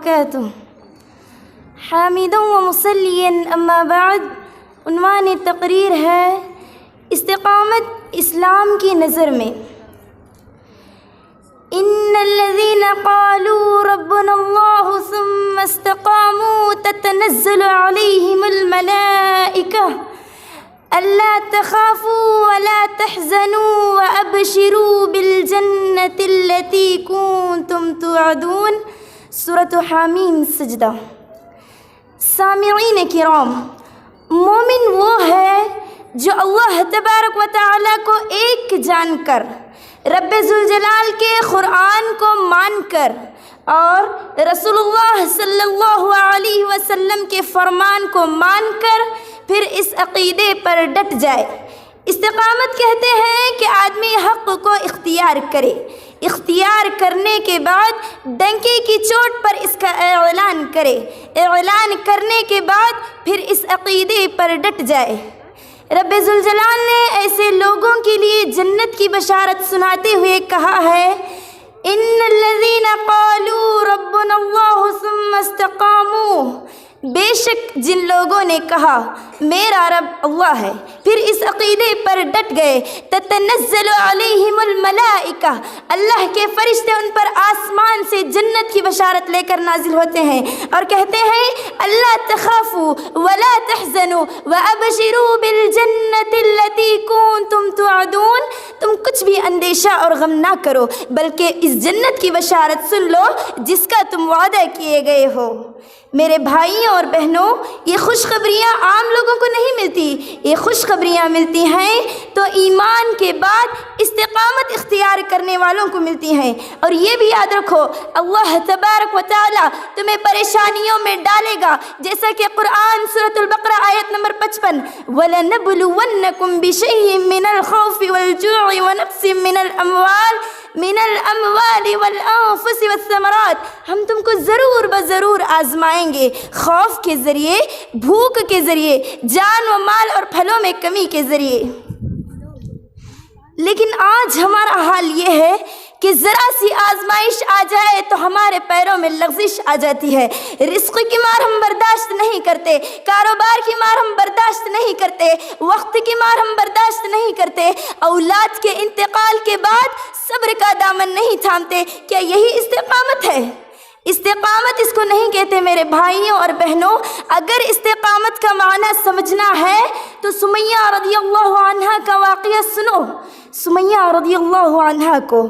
وبرکاتہ۔ حامدا و مصلیا اما بعد، عنوان تقریر ہے استقامت اسلام کی نظر میں۔ ان الذين قالوا ربنا الله ثم استقاموا تتنزل عليهم الملائكة ألا تخافوا ولا تحزنوا وأبشروا بالجنة التي كنتم توعدون۔ سورۃ حامیم سجدہ۔ سامعین کرام، مومن وہ ہے جو اللہ تبارک و تعالیٰ کو ایک جان کر، رب ذوالجلال کے قرآن کو مان کر اور رسول اللہ صلی اللہ علیہ وسلم کے فرمان کو مان کر پھر اس عقیدے پر ڈٹ جائے۔ استقامت کہتے ہیں کہ آدمی حق کو اختیار کرے، اختیار کرنے کے بعد ڈنکے کی چوٹ پر اس کا اعلان کرے، اعلان کرنے کے بعد پھر اس عقیدے پر ڈٹ جائے۔ رب ذوالجلال نے ایسے لوگوں کے لیے جنت کی بشارت سناتے ہوئے کہا ہے، ان الذین قالوا ربنا اللہ ثم استقاموا، بے شک جن لوگوں نے کہا میرا رب اللہ ہے پھر اس عقیدے پر ڈٹ گئے، تتنزل علیہم الملائکہ، اللہ کے فرشتے ان پر آسمان سے جنت کی بشارت لے کر نازل ہوتے ہیں اور کہتے ہیں اللہ تخافوا ولا تحزنوا وابشروا بالجنۃ التی کنتم توعدون، تم کچھ بھی اندیشہ اور غم نہ کرو بلکہ اس جنت کی بشارت سن لو جس کا تم وعدہ کیے گئے ہو۔ میرے بھائیوں اور بہنوں، یہ خوشخبریاں عام لوگوں کو نہیں ملتی، یہ خوشخبریاں ملتی ہیں تو ایمان کے بعد استقامت اختیار کرنے والوں کو ملتی ہیں۔ اور یہ بھی یاد رکھو، اللہ تبارک و تعالیٰ تمہیں پریشانیوں میں ڈالے گا، جیسا کہ قرآن سورۃ البقرہ آیت نمبر 55، وَلَنَبْلُوَنَّكُمْ بِشَيْءٍ مِّنَ الْخَوْفِ وَالْجُوعِ وَنَقْصٍ مِّنَ الْأَمْوَالِ وَالْأَنفُسِ وَالثَّمَرَاتِ، ہم تم کو ضرور بضرور آزمائیں گے، خوف کے ذریعے، بھوک کے ذریعے، جان و مال اور پھلوں میں کمی کے ذریعے۔ لیکن آج ہمارا حال یہ ہے کہ ذرا سی آزمائش آ جائے تو ہمارے پیروں میں لغزش آ جاتی ہے، رزق کی مار ہم برداشت نہیں کرتے، کاروبار کی مار ہم برداشت نہیں کرتے، وقت کی مار ہم برداشت نہیں کرتے، اولاد کے انتقال کے بعد صبر کا دامن نہیں تھامتے۔ کیا یہی استقامت ہے؟ استقامت اس کو نہیں کہتے میرے بھائیوں اور بہنوں۔ اگر استقامت کا معنی سمجھنا ہے تو سمیہ رضی اللہ عنہا کا واقعہ سنو۔ سمیہ رضی اللہ عنہا کو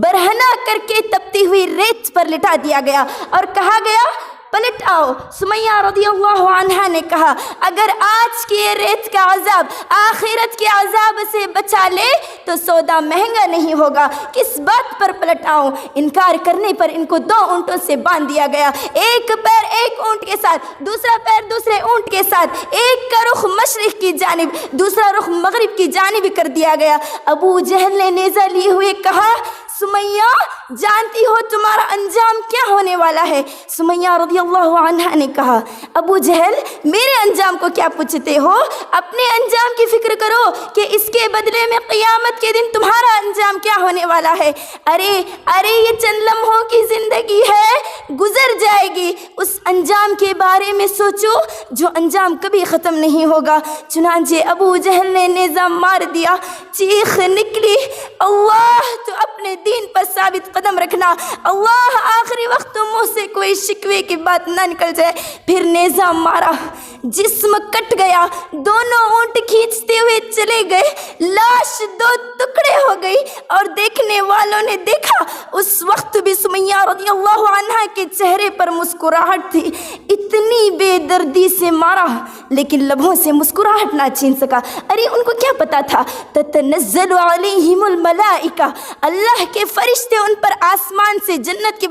برہنہ کر کے تپتی ہوئی ریت پر لٹا دیا گیا اور کہا گیا پلٹ آؤ۔ سمیہ رضی اللہ عنہا نے کہا اگر آج کی یہ ریت کا عذاب آخرت کے عذاب سے بچا لے تو سودا مہنگا نہیں ہوگا، کس بات پر پلٹ آؤں؟ انکار کرنے پر ان کو 2 اونٹوں سے باندھ دیا گیا، ایک پیر ایک اونٹ کے ساتھ، دوسرا پیر دوسرے اونٹ کے ساتھ، ایک کا رخ مشرق کی جانب دوسرا رخ مغرب کی جانب کر دیا گیا۔ ابو جہل نے نیزہ لیے ہوئے کہا سمیہ جانتی ہو تمہارا انجام کیا ہونے والا ہے؟ سمیہ رضی اللہ عنہا نے کہا ابو جہل میرے انجام کو کیا پوچھتے ہو؟ اپنے انجام کی فکر کرو کہ اس کے بدلے میں قیامت کے دن تمہارا انجام کیا ہونے والا ہے۔ ارے یہ چند لمحوں کی زندگی ہے، گزر جائے گی، اس انجام کے بارے میں سوچو جو انجام کبھی ختم نہیں ہوگا۔ چنانچہ ابو جہل نے نیزہ مار دیا، چیخ نکلی اللہ تو اپنے دین پر ثابت قدم رکھنا، اللہ آخری وقت منہ سے کوئی شکوے کی بات نہ نکل جائے۔ پھر نیزہ مارا، جسم کٹ گیا، دونوں اونٹ کھینچتے ہوئے چلے گئے، لاش 2 ٹکڑے ہو گئی اور دیکھنے والوں نے دیکھا اس وقت بھی سمیہ رضی اللہ عنہا کے چہرے پر مسکراہٹ تھی۔ اتنی بے دردی سے مارا لیکن لبوں سے مسکراہٹ نہ چھین سکا۔ ارے ان کو کیا پتا تھا؟ تتنزل علیہم الملائکہ، اللہ کے فرشتے ان پر آسمان سے جنت کی